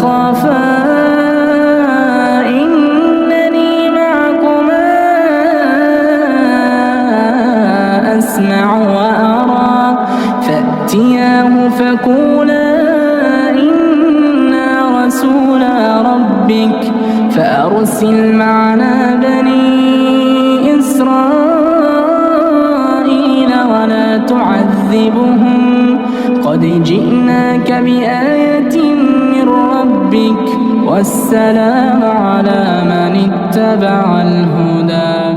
تخافا إنني معكما أسمع وأرى فأتياه فقولا إنا رسولا ربك فأرسل معنا بني إسرائيل ولا تعذبهم قد جئناك بآية من ربك والسلام على من اتبع الهدى.